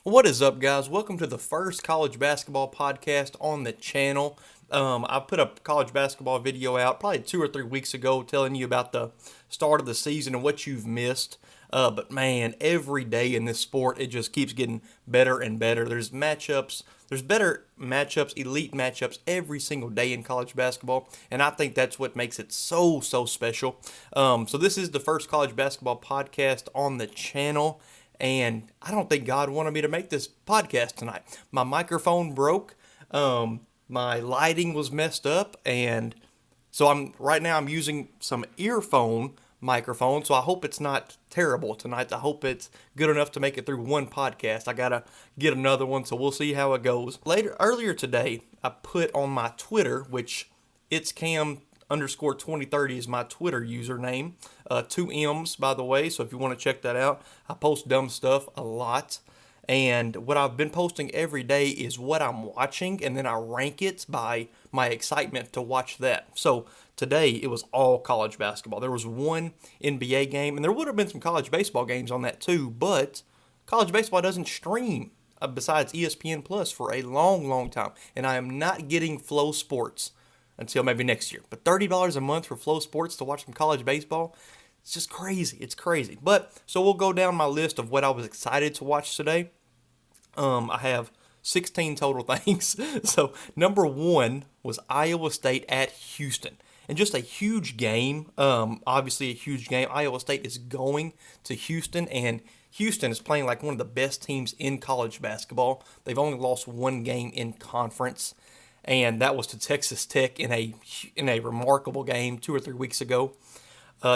What is up, guys? Welcome to the first college basketball podcast on the channel. I put a college basketball video out probably 2 or 3 weeks ago telling you about the start of the season and what you've missed. But man, every day in this sport, it just keeps getting better and better. There's better matchups, elite matchups every single day in college basketball, and I think that's what makes it so special. So this is the first college basketball podcast on the channel. And I don't think God wanted me to make this podcast tonight. My microphone broke. My lighting was messed up, and so I'm using some earphone microphone. So I hope it's not terrible tonight. I hope it's good enough to make it through one podcast. I gotta get another one, so we'll see how it goes. Earlier today, I put on my Twitter, which it's Cam_2030 is my Twitter username. 2 M's, by the way, so if you want to check that out. I post dumb stuff a lot. And what I've been posting every day is what I'm watching, and then I rank it by my excitement to watch that. So today, it was all college basketball. There was one NBA game, and there would have been some college baseball games on that too, but college baseball doesn't stream besides ESPN Plus for a long time. And I am not getting Flow Sports until maybe next year. But $30 a month for Flow Sports to watch some college baseball, it's just crazy. It's crazy. But so we'll go down my list of what I was excited to watch today. I have 16 total things. So number one was Iowa State at Houston. And just a huge game, obviously a huge game. Iowa State is going to Houston, and Houston is playing like one of the best teams in college basketball. They've only lost one game in conference, and that was to Texas Tech in a remarkable game 2 or 3 weeks ago.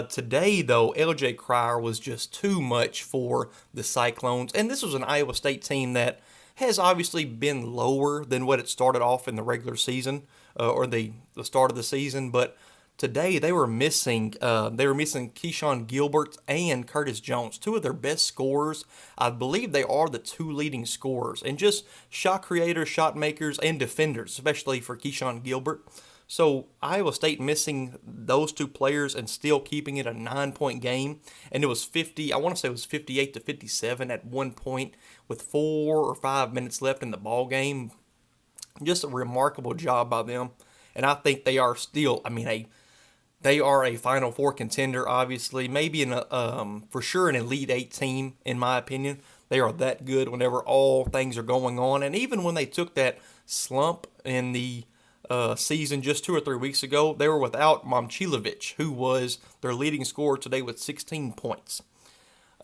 Today, though, LJ Cryer was just too much for the Cyclones, and this was an Iowa State team that has obviously been lower than what it started off in the regular season or the start of the season, but today they were missing Keyshawn Gilbert and Curtis Jones, two of their best scorers. I believe they are the two leading scorers, and just shot creators, shot makers, and defenders, especially for Keyshawn Gilbert. So Iowa State missing those two players and still keeping it a 9-point game, and it was 58-57 at one point with 4 or 5 minutes left in the ball game. Just a remarkable job by them, and I think they are still. They are a Final Four contender, obviously, maybe for sure an Elite Eight team in my opinion. They are that good whenever all things are going on, and even when they took that slump in the season just 2 or 3 weeks ago, they were without Momcilovic, who was their leading scorer today with 16 points.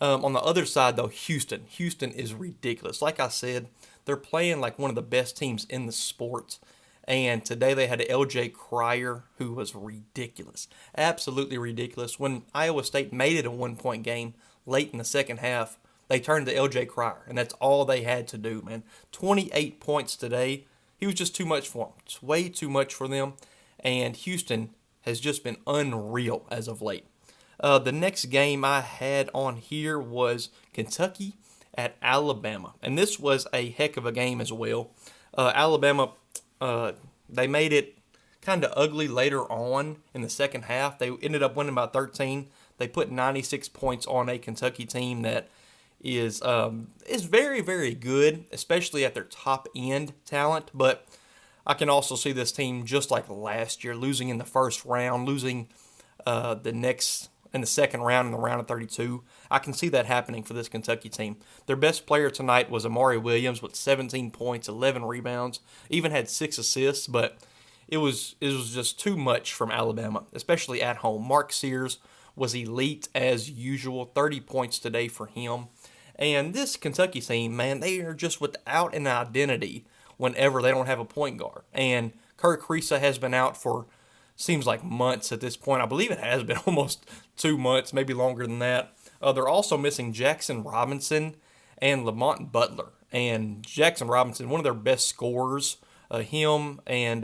On the other side, though, Houston is ridiculous. Like I said, they're playing like one of the best teams in the sport. And today they had LJ Cryer, who was ridiculous. Absolutely ridiculous. When Iowa State made it a 1-point game late in the second half, they turned to LJ Cryer, and that's all they had to do, man. 28 points today. He was just too much for them. It's way too much for them. And Houston has just been unreal as of late. The next game I had on here was Kentucky at Alabama. And this was a heck of a game as well. Alabama, they made it kind of ugly later on in the second half. They ended up winning by 13. They put 96 points on a Kentucky team that is very good, especially at their top end talent. But I can also see this team just like last year, losing in the first round, losing in the second round in the round of 32. I can see that happening for this Kentucky team. Their best player tonight was Amari Williams with 17 points, 11 rebounds, even had 6 assists, but it was just too much from Alabama, especially at home. Mark Sears was elite as usual, 30 points today for him. And this Kentucky team, man, they are just without an identity whenever they don't have a point guard. And Kirk Kriisa has been out for seems like months at this point. I believe it has been almost 2 months, maybe longer than that. They're also missing Jackson Robinson and Lamont Butler. And Jackson Robinson, one of their best scorers, him and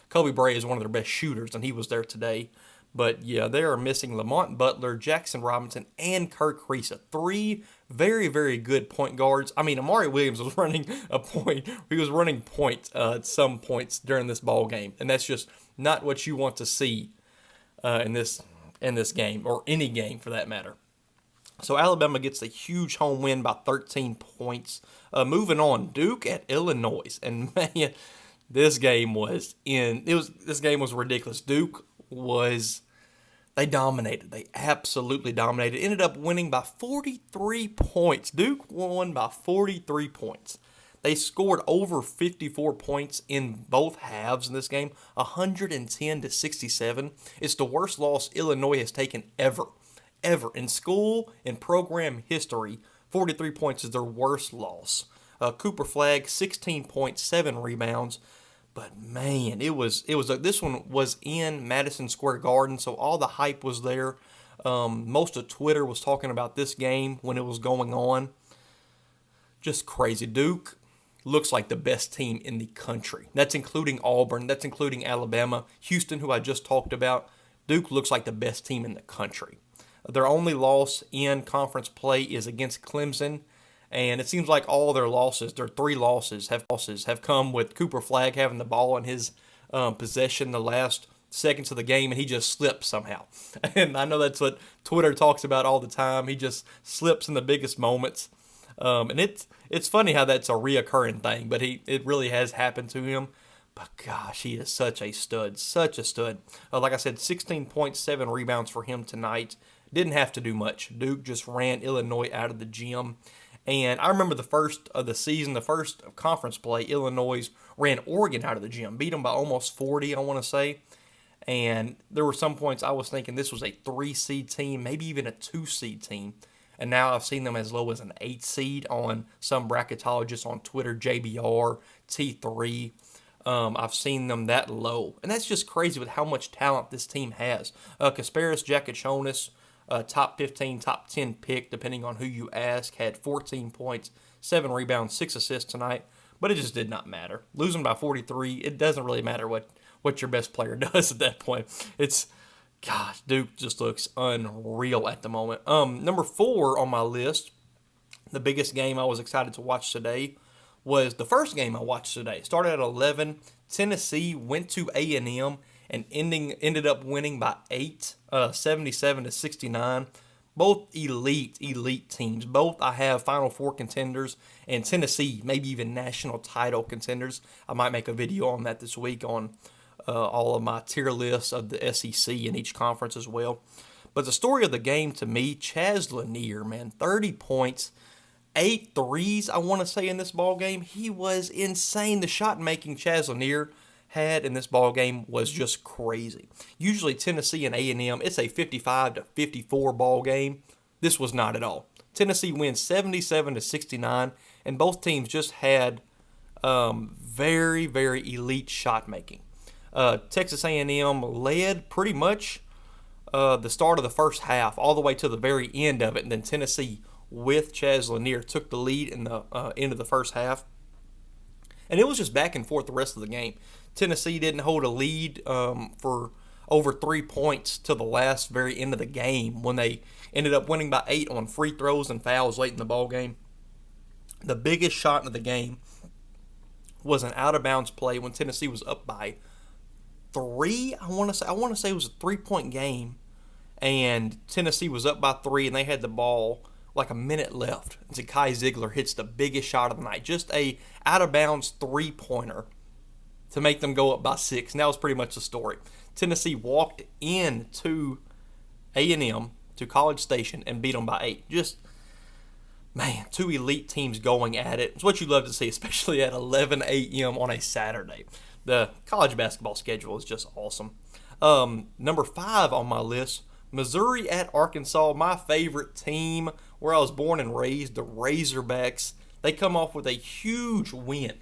Kobe Bray is one of their best shooters, and he was there today. But yeah, they are missing Lamont Butler, Jackson Robinson, and Kirk Kriisa. 3 very, very good point guards. I mean, Amari Williams was running a point. He was running point at some points during this ball game, and that's just not what you want to see in this in this game, or any game for that matter. So Alabama gets a huge home win by 13 points. Moving on, Duke at Illinois, and man, this game was ridiculous. Duke was They dominated. They absolutely dominated. Ended up winning by 43 points. Duke won by 43 points. They scored over 54 points in both halves in this game, 110 to 67. It's the worst loss Illinois has taken ever in school, in program history. 43 points is their worst loss. Cooper Flagg, 16.7 rebounds. But man, this one was in Madison Square Garden, so all the hype was there. Most of Twitter was talking about this game when it was going on. Just crazy. Duke looks like the best team in the country. That's including Auburn. That's including Alabama. Houston, who I just talked about. Duke looks like the best team in the country. Their only loss in conference play is against Clemson. And it seems like all their losses, their 3 losses, have come with Cooper Flagg having the ball in his possession the last seconds of the game, and he just slips somehow. And I know that's what Twitter talks about all the time. He just slips in the biggest moments. And it's funny how that's a reoccurring thing, but it really has happened to him. But gosh, he is such a stud. Like I said, 16.7 rebounds for him tonight. Didn't have to do much. Duke just ran Illinois out of the gym. And I remember the first of the season, the first conference play, Illinois ran Oregon out of the gym, beat them by almost 40, I want to say. And there were some points I was thinking this was a 3-seed team, maybe even a 2-seed team. And now I've seen them as low as an 8-seed on some bracketologists on Twitter, JBR, T3. I've seen them that low. And that's just crazy with how much talent this team has. Kasparis Jakachonis, top 15, top 10 pick, depending on who you ask, had 14 points, 7 rebounds, 6 assists tonight, but it just did not matter. Losing by 43, it doesn't really matter what your best player does at that point. Gosh, Duke just looks unreal at the moment. Number 4 on my list, the biggest game I was excited to watch today, was the first game I watched today. Started at 11, Tennessee went to A&M, and ended up winning by 8, 77 to 69. Both elite teams. Both I have Final Four contenders, and Tennessee maybe even national title contenders. I might make a video on that this week on all of my tier lists of the SEC in each conference as well. But the story of the game to me, Chaz Lanier, man, 30 points, 8 threes, I want to say, in this ball game. He was insane. The shot making Chaz Lanier had in this ball game was just crazy. Usually Tennessee and A&M, it's a 55 to 54 ball game. This was not at all. Tennessee wins 77 to 69, and both teams just had very, very elite shot making. Texas A&M led pretty much the start of the first half all the way to the very end of it, and then Tennessee with Chaz Lanier took the lead in the end of the first half. And it was just back and forth the rest of the game. Tennessee didn't hold a lead for over 3 points to the last very end of the game when they ended up winning by 8 on free throws and fouls late in the ball game. The biggest shot of the game was an out-of-bounds play when Tennessee was up by 3. I want to say it was a 3-point game, and Tennessee was up by 3, and they had the ball like a minute left. And Zakai Ziegler hits the biggest shot of the night, just a out-of-bounds 3-pointer to make them go up by 6. And that was pretty much the story. Tennessee walked into A&M, to College Station, and beat them by 8. Just, man, 2 elite teams going at it. It's what you love to see, especially at 11 a.m. on a Saturday. The college basketball schedule is just awesome. Number 5 on my list, Missouri at Arkansas, my favorite team, where I was born and raised, the Razorbacks. They come off with a huge win.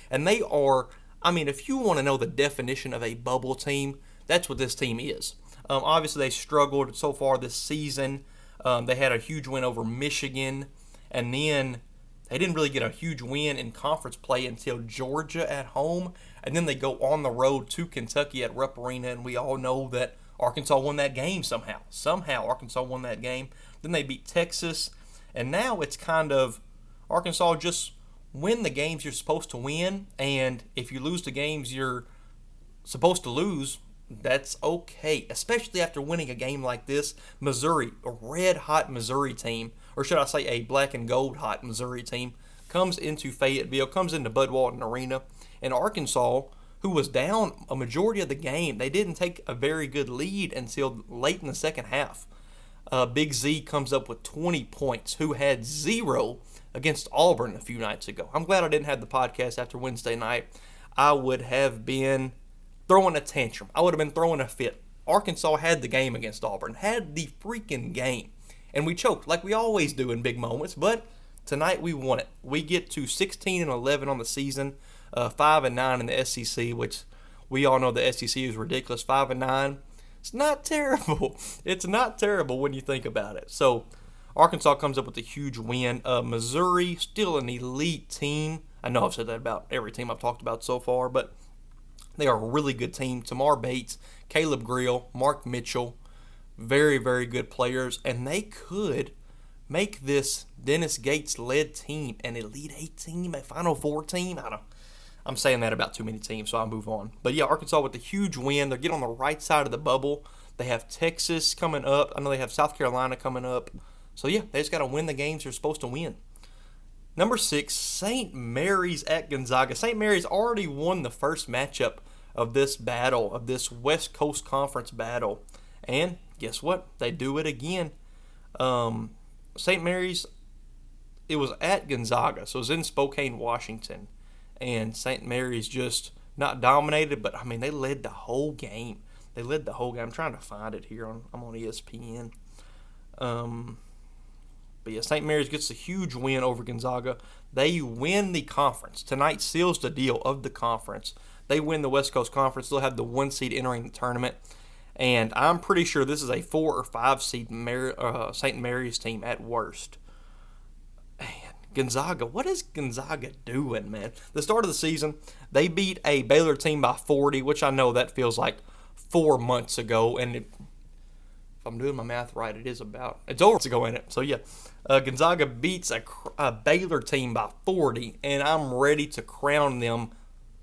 And they are, if you want to know the definition of a bubble team, that's what this team is. Obviously, they struggled so far this season. They had a huge win over Michigan, and then they didn't really get a huge win in conference play until Georgia at home, and then they go on the road to Kentucky at Rupp Arena, and we all know that Arkansas won that game somehow. Arkansas won that game. Then they beat Texas, and now it's kind of Arkansas just win the games you're supposed to win, and if you lose the games you're supposed to lose, That's okay, especially after winning a game like this. Missouri, a red-hot Missouri team, or should I say a black and gold hot Missouri team, comes into Fayetteville, comes into Bud Walton Arena, and Arkansas, who was down a majority of the game, they didn't take a very good lead until late in the second half. Big Z comes up with 20 points, who had 0 against Auburn a few nights ago. I'm glad I didn't have the podcast after Wednesday night. I would have been throwing a tantrum. I would have been throwing a fit. Arkansas had the game against Auburn, had the freaking game. And we choked like we always do in big moments, but tonight we won it. We get to 16-11 on the season, 5-9 in the SEC, which we all know the SEC is ridiculous. 5-9. It's not terrible. It's not terrible when you think about it. So Arkansas comes up with a huge win. Missouri, still an elite team. I know I've said that about every team I've talked about so far, but they are a really good team. Tamar Bates, Caleb Grill, Mark Mitchell, very, very good players, and they could make this Dennis Gates-led team an Elite Eight team, a Final Four team. I'm saying that about too many teams, so I'll move on. But yeah, Arkansas with a huge win. They get on the right side of the bubble. They have Texas coming up. I know they have South Carolina coming up. So yeah, they just got to win the games they're supposed to win. Number 6, St. Mary's at Gonzaga. St. Mary's already won the first matchup of this battle, of this West Coast Conference battle. And guess what? They do it again. St. Mary's, it was at Gonzaga, so it was in Spokane, Washington. And St. Mary's just not dominated, but I mean, they led the whole game. I'm trying to find it here. I'm on ESPN. But yeah, St. Mary's gets a huge win over Gonzaga. They win the conference. Tonight seals the deal of the conference. They win the West Coast Conference. They'll have the 1 seed entering the tournament. And I'm pretty sure this is a 4 or 5 seed St. Mary's team at worst. Man, Gonzaga, what is Gonzaga doing, man? The start of the season, they beat a Baylor team by 40, which I know that feels like 4 months ago. And if I'm doing my math right, it's over ago in it. So yeah, Gonzaga beats a Baylor team by 40, and I'm ready to crown them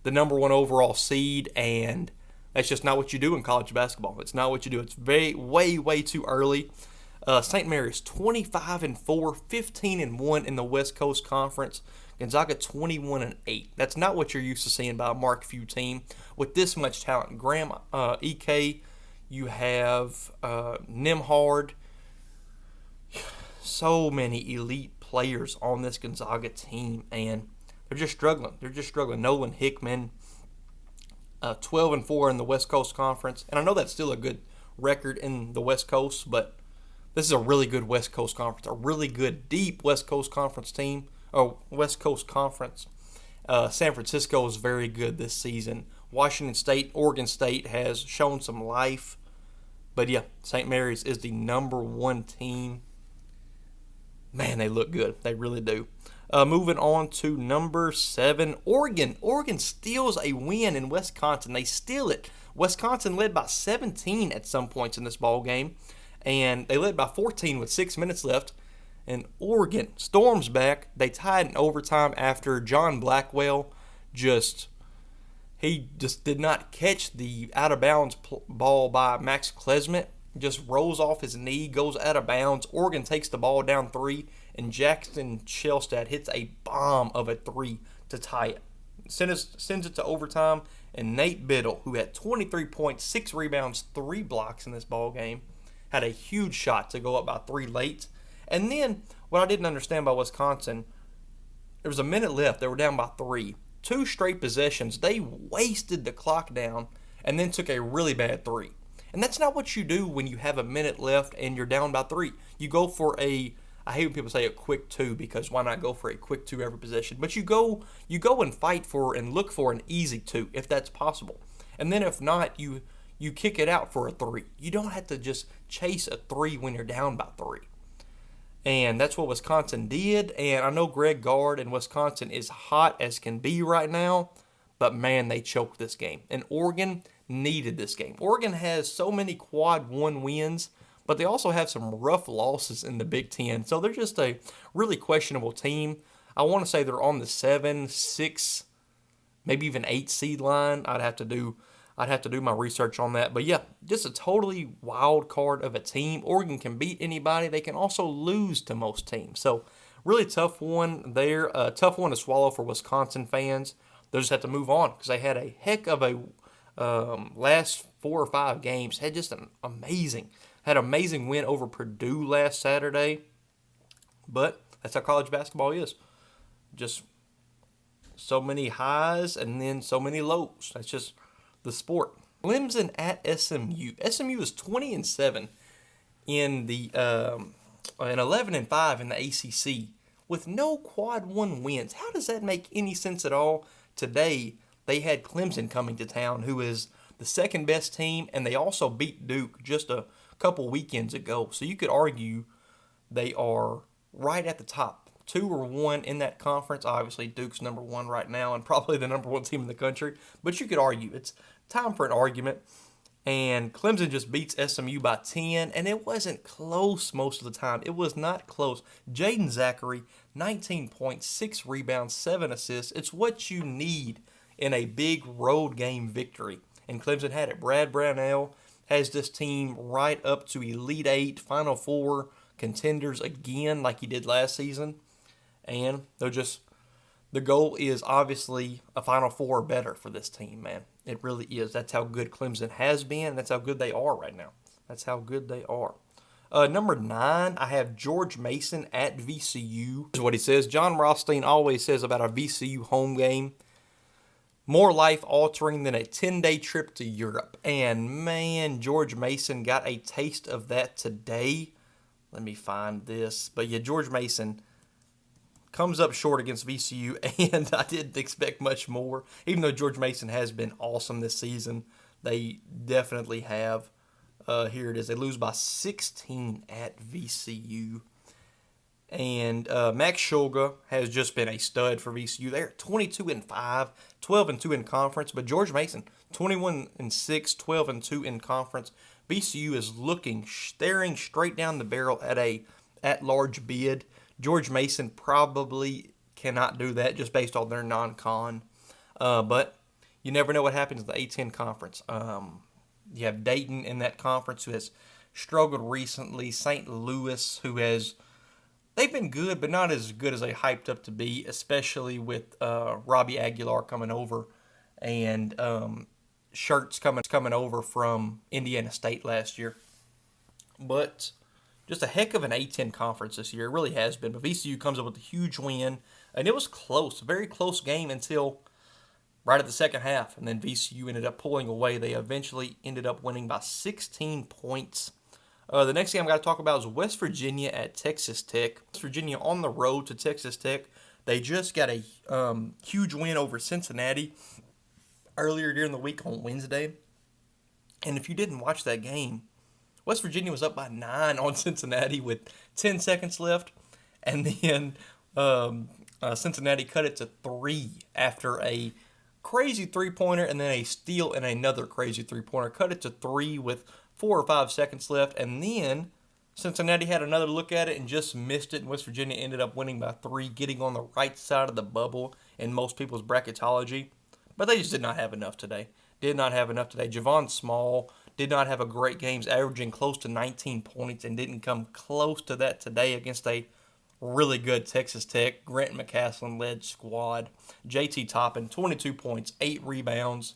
the number 1 overall seed, and that's just not what you do in college basketball. It's not what you do. It's way too early. St. Mary's 25-4, 15-1 in the West Coast Conference. Gonzaga 21-8. That's not what you're used to seeing by a Mark Few team with this much talent. Graham, Ike, you have Nimhard. So many elite players on this Gonzaga team, and they're just struggling. Nolan Hickman, 12-4 in the West Coast Conference, and I know that's still a good record in the West Coast, but this is a really good West Coast Conference, a really good deep West Coast Conference team. West Coast Conference. San Francisco is very good this season. Washington State, Oregon State has shown some life, but yeah, St. Mary's is the number 1 team. Man, they look good. They really do. Moving on to number 7, Oregon. Oregon steals a win in Wisconsin. They steal it. Wisconsin led by 17 at some points in this ball game, and they led by 14 with 6 minutes left. And Oregon storms back. They tied in overtime after John Blackwell just did not catch the out-of-bounds ball by Max Klesmit. Just rolls off his knee, goes out of bounds. Oregon takes the ball down 3, and Jackson Shelstad hits a bomb of a 3 to tie it. Sends it to overtime, and Nate Biddle, who had 23 points, 6 rebounds, 3 blocks in this ball game, had a huge shot to go up by 3 late. And then, what I didn't understand by Wisconsin, there was a minute left. They were down by 3. 2 straight possessions. They wasted the clock down and then took a really bad 3. And that's not what you do when you have a minute left and you're down by 3. You go for I hate when people say a quick 2, because why not go for a quick 2 every possession? But you go and fight for and look for an easy 2 if that's possible. And then if not, you kick it out for a 3. You don't have to just chase a 3 when you're down by 3. And that's what Wisconsin did. And I know Greg Gard in Wisconsin is hot as can be right now, but man, they choked this game. And Oregon needed this game. Oregon has so many quad 1 wins, but they also have some rough losses in the Big Ten. So they're just a really questionable team. I want to say they're on the 7, 6, maybe even 8 seed line. I'd have to do I'd have to do my research on that. But yeah, just a totally wild card of a team. Oregon can beat anybody. They can also lose to most teams. So really tough one there. A tough one to swallow for Wisconsin fans. They'll just have to move on because they had a heck of a last 4 or 5 games. Had just had an amazing win over Purdue last Saturday. But that's how college basketball is. Just so many highs and then so many lows. That's just the sport. Clemson at SMU. SMU is 20-7 in the and 11-5 in the ACC with no quad one wins. How does that make any sense at all? Today they had Clemson coming to town, who is the second best team, and they also beat Duke just a couple weekends ago. So you could argue they are right at the top. 2 or 1 in that conference. Obviously, Duke's number 1 right now and probably the number 1 team in the country. But you could argue. It's time for an argument. And Clemson just beats SMU by 10, and it wasn't close most of the time. It was not close. Jaden Zachary, 19 points, 6 rebounds, 7 assists. It's what you need in a big road game victory. And Clemson had it. Brad Brownell has this team right up to Elite 8, Final 4 contenders again like he did last season. And the goal is obviously a Final Four or better for this team, man. It really is. That's how good Clemson has been. That's how good they are right now. That's how good they are. Number 9, I have George Mason at VCU. This is what he says. John Rothstein always says about a VCU home game, more life-altering than a 10-day trip to Europe. And, man, George Mason got a taste of that today. Let me find this. But, yeah, George Mason comes up short against VCU, and I didn't expect much more. Even though George Mason has been awesome this season, they definitely have. Here it is. They lose by 16 at VCU. And Max Shulga has just been a stud for VCU. They're 22-5, 12-2 in conference. But George Mason, 21-6, 12-2 in conference. VCU is staring straight down the barrel at a at-large bid. George Mason probably cannot do that just based on their non-con. But you never know what happens in the A-10 conference. You have Dayton in that conference who has struggled recently. St. Louis, they've been good, but not as good as they hyped up to be, especially with Robbie Aguilar coming over and Shirts coming over from Indiana State last year. But just a heck of an A-10 conference this year. It really has been. But VCU comes up with a huge win. And it was close. A very close game until right at the second half. And then VCU ended up pulling away. They eventually ended up winning by 16 points. The next game I got to talk about is West Virginia at Texas Tech. West Virginia on the road to Texas Tech. They just got a huge win over Cincinnati earlier during the week on Wednesday. And if you didn't watch that game, West Virginia was up by 9 on Cincinnati with 10 seconds left, and then Cincinnati cut it to 3 after a crazy three-pointer and then a steal and another crazy three-pointer. Cut it to 3 with 4 or 5 seconds left, and then Cincinnati had another look at it and just missed it, and West Virginia ended up winning by 3, getting on the right side of the bubble in most people's bracketology. But they just did not have enough today. Javon Small did not have a great game, averaging close to 19 points, and didn't come close to that today against a really good Texas Tech, Grant McCaslin-led squad. JT Toppin, 22 points, 8 rebounds.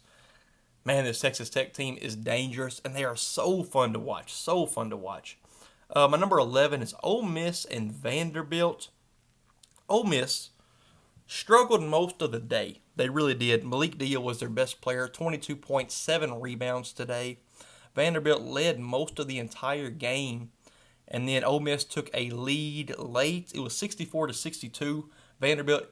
Man, this Texas Tech team is dangerous, and they are so fun to watch. My number 11 is Ole Miss and Vanderbilt. Ole Miss struggled most of the day. They really did. Malik Deal was their best player, 22.7 rebounds today. Vanderbilt led most of the entire game, and then Ole Miss took a lead late. It was 64-62. Vanderbilt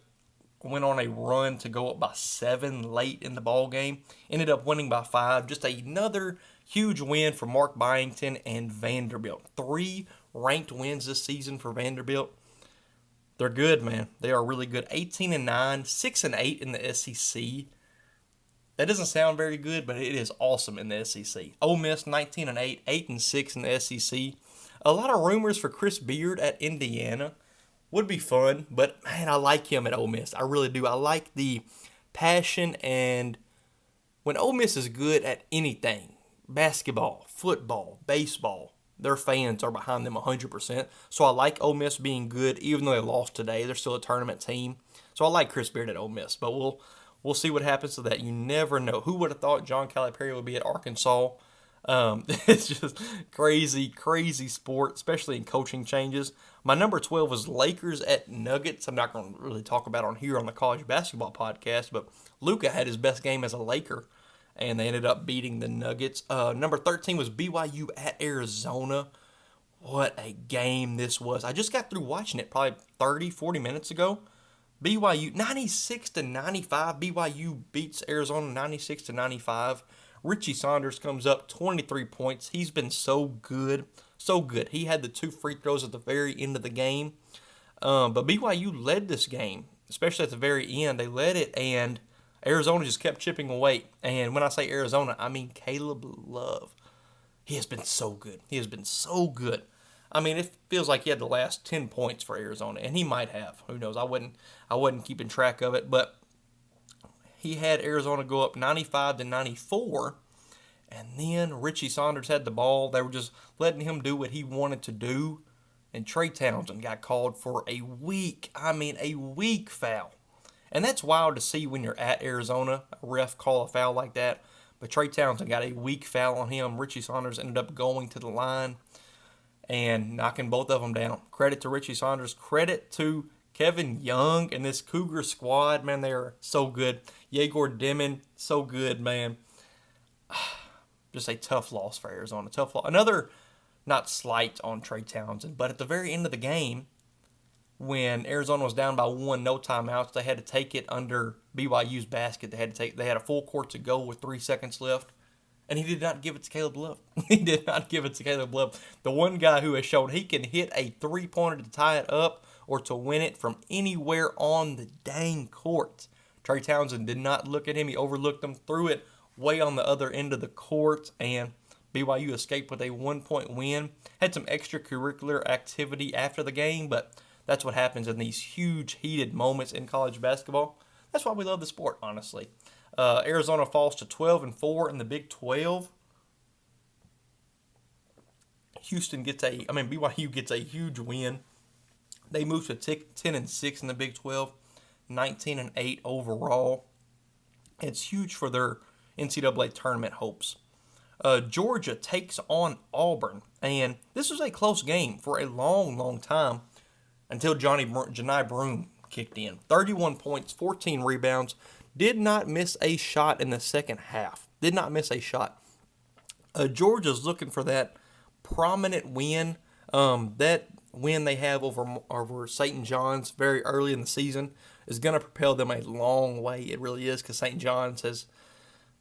went on a run to go up by 7 late in the ball game. Ended up winning by 5. Just another huge win for Mark Byington and Vanderbilt. 3 ranked wins this season for Vanderbilt. They're good, man. They are really good. 18-9, 6-8 in the SEC. That doesn't sound very good, but it is awesome in the SEC. Ole Miss, 19-8, 8-6 in the SEC. A lot of rumors for Chris Beard at Indiana. Would be fun, but man, I like him at Ole Miss. I really do. I like the passion and when Ole Miss is good at anything, basketball, football, baseball, their fans are behind them 100%. So I like Ole Miss being good, even though they lost today. They're still a tournament team. So I like Chris Beard at Ole Miss, but we'll see what happens to that. You never know. Who would have thought John Calipari would be at Arkansas? It's just crazy, crazy sport, especially in coaching changes. My number 12 was Lakers at Nuggets. I'm not going to really talk about it on here on the college basketball podcast, but Luka had his best game as a Laker, and they ended up beating the Nuggets. Number 13 was BYU at Arizona. What a game this was. I just got through watching it probably 30, 40 minutes ago. BYU 96-95. BYU beats Arizona 96-95. Richie Saunders comes up 23 points. He's been so good, so good. He had the 2 free throws at the very end of the game. But BYU led this game, especially at the very end. They led it, and Arizona just kept chipping away. And when I say Arizona, I mean Caleb Love. He has been so good. He has been so good. I mean, it feels like he had the last 10 points for Arizona, and he might have. Who knows? I wasn't keeping track of it, but he had Arizona go up 95-94, and then Richie Saunders had the ball. They were just letting him do what he wanted to do, and Trey Townsend got called for a weak foul. And that's wild to see when you're at Arizona, a ref call a foul like that. But Trey Townsend got a weak foul on him. Richie Saunders ended up going to the line and knocking both of them down. Credit to Richie Saunders. Credit to Kevin Young and this Cougar squad. Man, they are so good. Yegor Demon, so good, man. Just a tough loss for Arizona. Tough loss. Another, not slight on Trey Townsend, but at the very end of the game, when Arizona was down by 1, no timeouts, they had to take it under BYU's basket. They had a full court to go with 3 seconds left. And he did not give it to Caleb Love. He did not give it to Caleb Love. The one guy who has shown he can hit a 3-pointer to tie it up or to win it from anywhere on the dang court. Trey Townsend did not look at him. He overlooked him, threw it way on the other end of the court, and BYU escaped with a 1-point win. Had some extracurricular activity after the game, but that's what happens in these huge, heated moments in college basketball. That's why we love the sport, honestly. Arizona falls to 12-4 in the Big 12. BYU gets a huge win. They move to 10-6 in the Big 12, 19-8 overall. It's huge for their NCAA tournament hopes. Georgia takes on Auburn, and this was a close game for a long, long time until Johni Broome kicked in. 31 points, 14 rebounds. Did not miss a shot in the second half. Did not miss a shot. Georgia's looking for that prominent win. That win they have over St. John's very early in the season is going to propel them a long way. It really is, because St. John's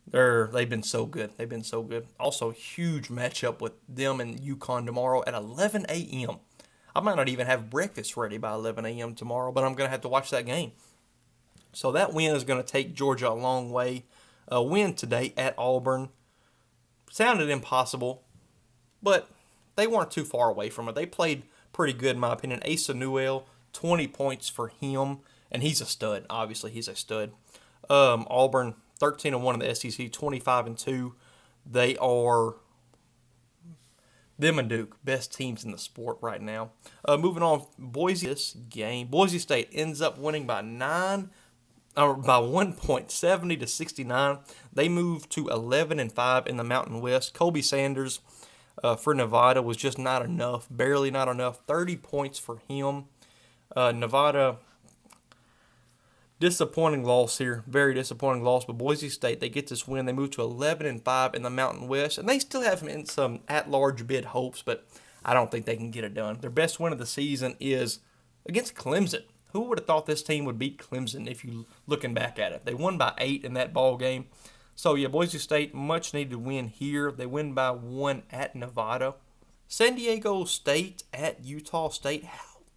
they've been so good. They've been so good. Also, huge matchup with them and UConn tomorrow at 11 a.m. I might not even have breakfast ready by 11 a.m. tomorrow, but I'm going to have to watch that game. So that win is going to take Georgia a long way. A win today at Auburn sounded impossible, but they weren't too far away from it. They played pretty good, in my opinion. Asa Newell, 20 points for him, and he's a stud. Obviously, he's a stud. Auburn, 13-1 in the SEC, 25-2. They are, them and Duke, best teams in the sport right now. Moving on, Boise State ends up winning by 1 point, 70-69. They moved to 11-5 in the Mountain West. Kobe Sanders for Nevada was just not enough, barely not enough. 30 points for him. Nevada, disappointing loss here, very disappointing loss. But Boise State, they get this win. They move to 11-5 in the Mountain West, and they still have some at-large bid hopes, but I don't think they can get it done. Their best win of the season is against Clemson. Who would have thought this team would beat Clemson if you looking back at it? They won by 8 in that ball game. So, yeah, Boise State, much needed win here. They win by 1 at Nevada. San Diego State at Utah State.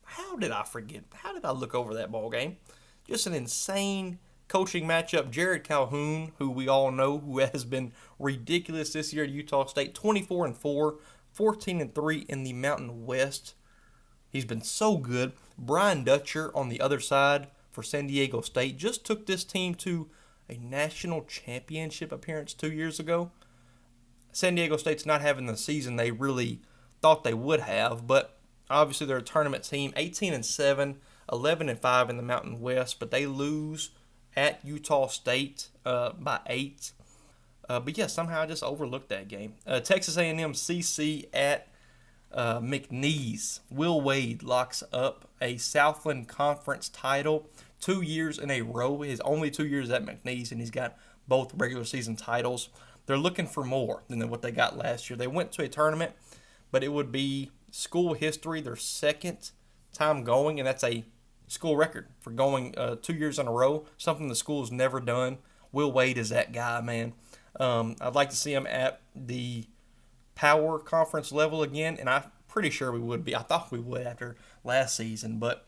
How did I forget? How did I look over that ball game? Just an insane coaching matchup. Jared Calhoun, who we all know, who has been ridiculous this year at Utah State, 24-4, 14-3 in the Mountain West. He's been so good. Brian Dutcher on the other side for San Diego State just took this team to a national championship appearance 2 years ago. San Diego State's not having the season they really thought they would have, but obviously they're a tournament team, 18-7, 11-5 in the Mountain West, but they lose at Utah State by 8. But yeah, somehow I just overlooked that game. Texas A&M CC at McNeese. Will Wade locks up a Southland Conference title 2 years in a row. His only 2 years at McNeese, and he's got both regular season titles. They're looking for more than what they got last year. They went to a tournament, but it would be school history, their second time going, and that's a school record for going 2 years in a row, something the school's never done. Will Wade is that guy, man. I'd like to see him at the Power Conference level again, and I'm pretty sure we would be. I thought we would after last season, but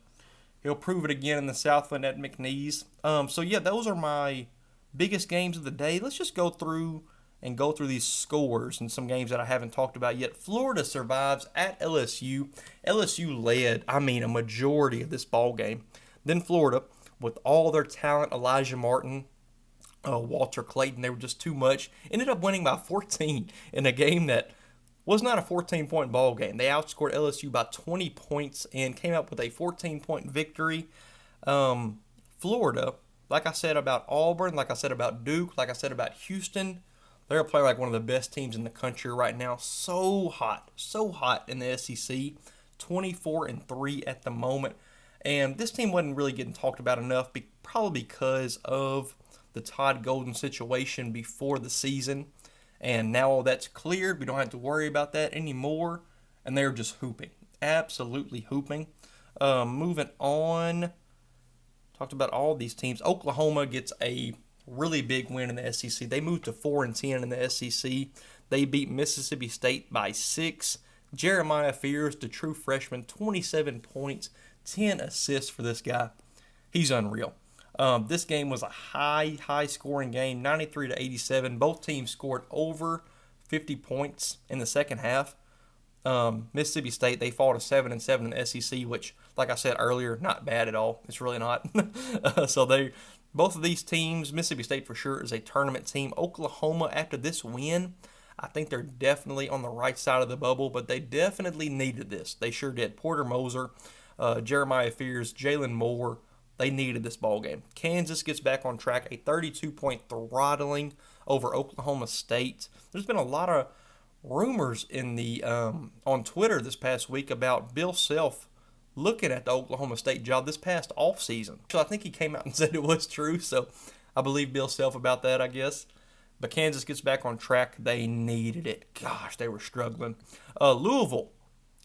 he'll prove it again in the Southland at McNeese. So yeah, those are my biggest games of the day. Let's just go through these scores and some games that I haven't talked about yet. Florida survives at LSU. LSU led, a majority of this ball game. Then Florida, with all their talent, Elijah Martin, Walter Clayton, they were just too much, ended up winning by 14 in a game that was not a 14-point ball game. They outscored LSU by 20 points and came up with a 14-point victory. Florida, like I said about Auburn, like I said about Duke, like I said about Houston, they're playing like one of the best teams in the country right now. So hot in the SEC. 24-3 at the moment. And this team wasn't really getting talked about enough, probably because of the Todd Golden situation before the season. And now all that's cleared. We don't have to worry about that anymore. And they're just hooping. Absolutely hooping. Moving on. Talked about all these teams. Oklahoma gets a really big win in the SEC. They moved to 4-10 in the SEC. They beat Mississippi State by 6. Jeremiah Fears, the true freshman, 27 points, 10 assists for this guy. He's unreal. This game was a high scoring game, 93-87. Both teams scored over 50 points in the second half. Mississippi State, they fought a 7-7 in the SEC, which, like I said earlier, not bad at all. It's really not. Both of these teams, Mississippi State for sure is a tournament team. Oklahoma, after this win, I think they're definitely on the right side of the bubble, but they definitely needed this. They sure did. Porter Moser, Jeremiah Fears, Jalen Moore, they needed this ball game. Kansas gets back on track, a 32-point throttling over Oklahoma State. There's been a lot of rumors in the on Twitter this past week about Bill Self looking at the Oklahoma State job this past offseason. So I think he came out and said it was true, so I believe Bill Self about that, I guess. But Kansas gets back on track. They needed it. Gosh, they were struggling. Louisville,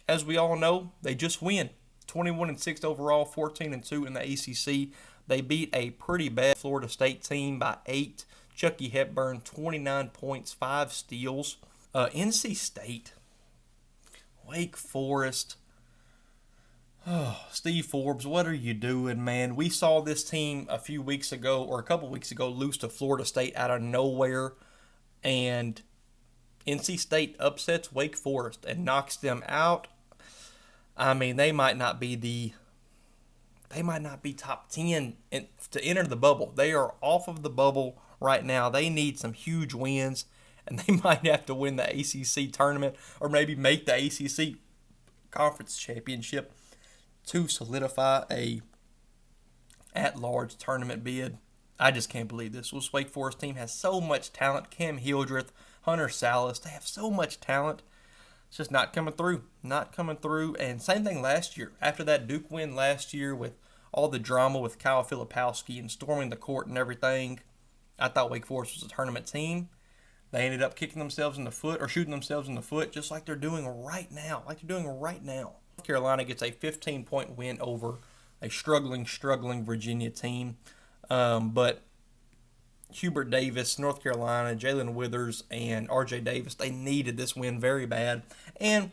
as we all know, they just win. 21-6 overall, 14-2 in the ACC. They beat a pretty bad Florida State team by 8. Chucky Hepburn, 29 points, 5 steals. NC State, Wake Forest. Oh, Steve Forbes, what are you doing, man? We saw this team a few weeks ago, or a couple weeks ago, lose to Florida State out of nowhere. And NC State upsets Wake Forest and knocks them out. They might not be top 10 to enter the bubble. They are off of the bubble right now. They need some huge wins, and they might have to win the ACC tournament or maybe make the ACC Conference Championship to solidify a at-large tournament bid. I just can't believe this. This Wake Forest team has so much talent. Cam Hildreth, Hunter Salas, they have so much talent. It's just not coming through. And same thing last year. After that Duke win last year with all the drama with Kyle Filipowski and storming the court and everything, I thought Wake Forest was a tournament team. They ended up kicking themselves in the foot or shooting themselves in the foot just like they're doing right now. North Carolina gets a 15-point win over a struggling Virginia team. But Hubert Davis, North Carolina, Jalen Withers, and R.J. Davis, they needed this win very bad. And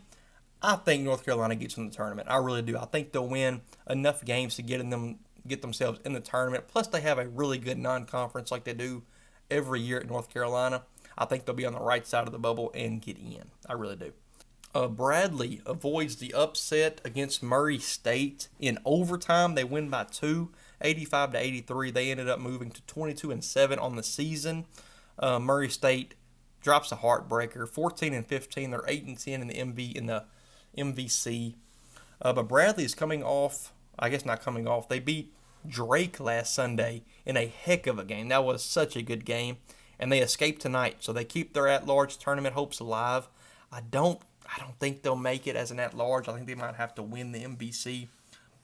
I think North Carolina gets in the tournament. I really do. I think they'll win enough games to get themselves in the tournament. Plus, they have a really good non-conference like they do every year at North Carolina. I think they'll be on the right side of the bubble and get in. I really do. Bradley avoids the upset against Murray State in overtime. They win by 2 85-83. They ended up moving to 22-7 on the season. Murray State drops a heartbreaker, 14-15. They're 8-10 in the MVC. But Bradley is coming off. I guess not coming off. They beat Drake last Sunday in a heck of a game. That was such a good game, and they escaped tonight, so they keep their at-large tournament hopes alive. I don't think they'll make it as an at-large. I think they might have to win the MVC.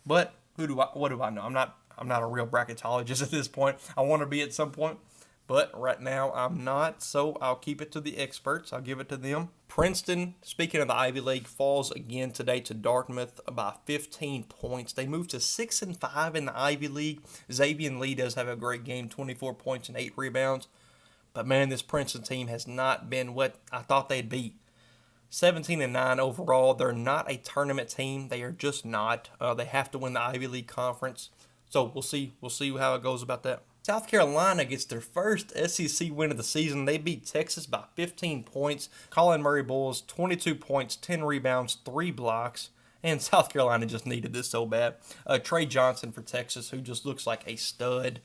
But what do I know? I'm not a real bracketologist at this point. I want to be at some point, but right now I'm not. So I'll keep it to the experts. I'll give it to them. Princeton, speaking of the Ivy League, falls again today to Dartmouth by 15 points. They move to 6-5 in the Ivy League. Xavier Lee does have a great game, 24 points and 8 rebounds. But man, this Princeton team has not been what I thought they'd be. 17-9 overall. They're not a tournament team. They are just not. They have to win the Ivy League conference. So we'll see. We'll see how it goes about that. South Carolina gets their first SEC win of the season. They beat Texas by 15 points. Colin Murray Bulls, 22 points, 10 rebounds, 3 blocks. And South Carolina just needed this so bad. Trey Johnson for Texas, who just looks like a stud.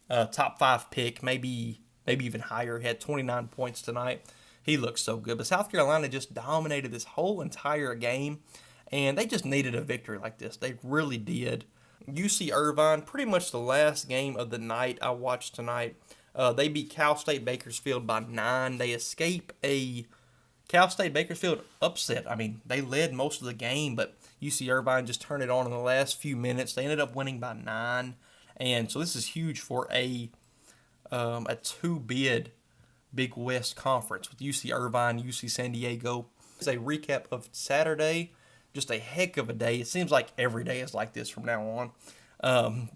Top 5 pick, maybe even higher. He had 29 points tonight. He looks so good. But South Carolina just dominated this whole entire game. And they just needed a victory like this. They really did. UC Irvine, pretty much the last game of the night I watched tonight. They beat Cal State Bakersfield by 9. They escape a Cal State Bakersfield upset. I mean, they led most of the game, but UC Irvine just turned it on in the last few minutes. They ended up winning by 9. And so this is huge for a 2-bid Big West Conference with UC Irvine, UC San Diego. It's a recap of Saturday. Just a heck of a day. It seems like every day is like this from now on.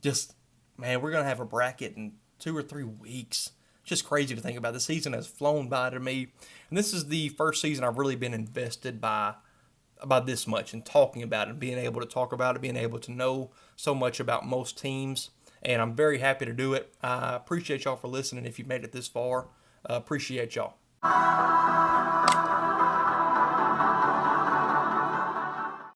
Man, we're going to have a bracket in 2 or 3 weeks. Just crazy to think about. The season has flown by to me. And this is the first season I've really been invested by this much and talking about it and being able to talk about it, being able to know so much about most teams. And I'm very happy to do it. I appreciate y'all for listening if you made it this far. Appreciate y'all.